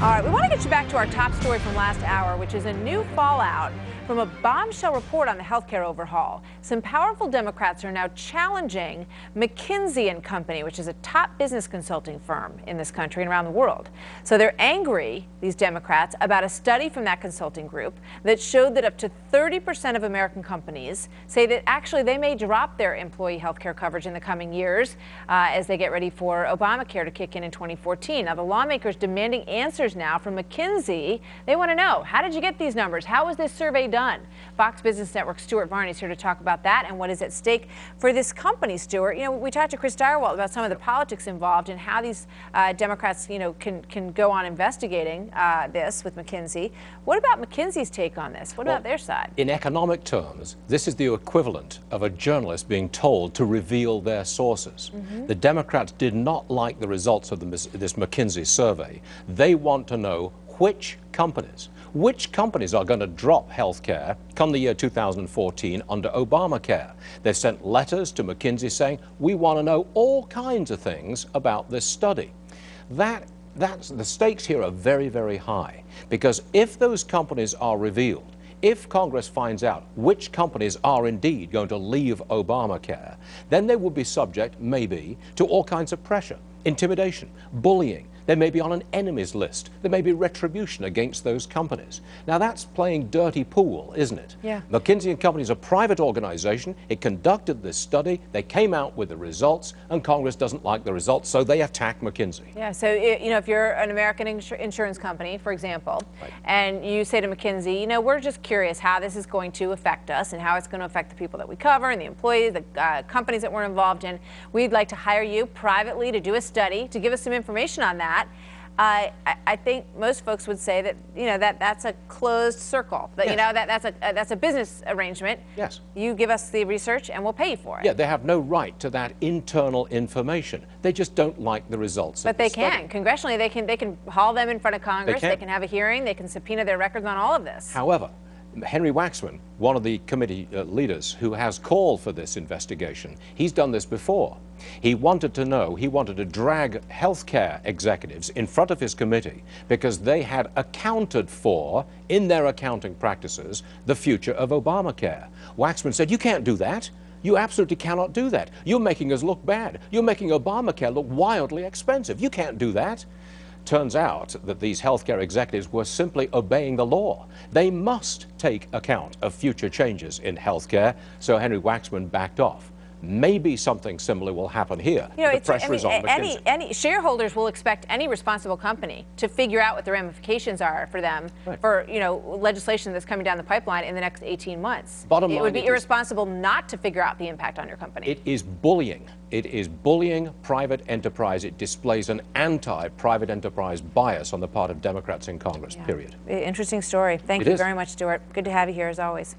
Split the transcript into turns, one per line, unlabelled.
All right, we want to get you back to our top story from last hour, which is a new fallout from a bombshell report on the healthcare overhaul. Some powerful Democrats are now challenging McKinsey and Company, which is a top business consulting firm in this country and around the world. So they're angry, these Democrats, about a study from that consulting group that showed that up to 30% of American companies say that actually they may drop their employee healthcare coverage in the coming years as they get ready for Obamacare to kick in 2014. Now, the lawmakers demanding answers now from McKinsey. They want to know, how did you get these numbers? How was this survey done? Fox Business Network's Stuart Varney is here to talk about that and what is at stake for this company, Stuart. You know, we talked to Chris Direwalt about some of the politics involved and how these Democrats, can go on investigating this with McKinsey. What about McKinsey's take on this? What about their side?
In economic terms, this is the equivalent of a journalist being told to reveal their sources. The Democrats did not like the results of this McKinsey survey. They want to know which companies are going to drop health care come the year 2014 under Obamacare. They've sent letters to McKinsey saying, we want to know all kinds of things about this study. The stakes here are very, very high, because if those companies are revealed, if Congress finds out which companies are indeed going to leave Obamacare, then they will be subject, maybe, to all kinds of pressure, intimidation, bullying. They may be on an enemies list. There may be retribution against those companies. Now, that's playing dirty pool, isn't it?
Yeah.
McKinsey and Company is a private organization. It conducted this study. They came out with the results, and Congress doesn't like the results, so they attack McKinsey.
Yeah, so, if you're an American insurance company, for example, and you say to McKinsey, we're just curious how this is going to affect us and how it's going to affect the people that we cover and the employees, the companies that we're involved in. We'd like to hire you privately to do a study, to give us some information on that. I think most folks would say that that's a closed circle. That
Yes.
that's a business arrangement.
Yes.
You give us the research and we'll pay you for it.
Yeah, they have no right to that internal information. They just don't like the results.
But they can. Congressionally, they can haul them in front of Congress. They can have a hearing. They can subpoena their records on all of this.
However, Henry Waxman, one of the committee leaders who has called for this investigation, he's done this before. He wanted to drag healthcare executives in front of his committee because they had accounted for, in their accounting practices, the future of Obamacare. Waxman said, you can't do that. You absolutely cannot do that. You're making us look bad. You're making Obamacare look wildly expensive. You can't do that. Turns out that these healthcare executives were simply obeying the law. They must take account of future changes in healthcare, so Henry Waxman backed off. Maybe something similar will happen here. The pressure is on McKinsey.
Any shareholders will expect any responsible company to figure out what the ramifications are for them for legislation that's coming down the pipeline in the next 18 months.
Bottom line,
it would be irresponsible not to figure out the impact on your company.
It is bullying. It is bullying private enterprise. It displays an anti-private enterprise bias on the part of Democrats in Congress, period.
Interesting story. Thank you very much, Stuart. Good to have you here as always.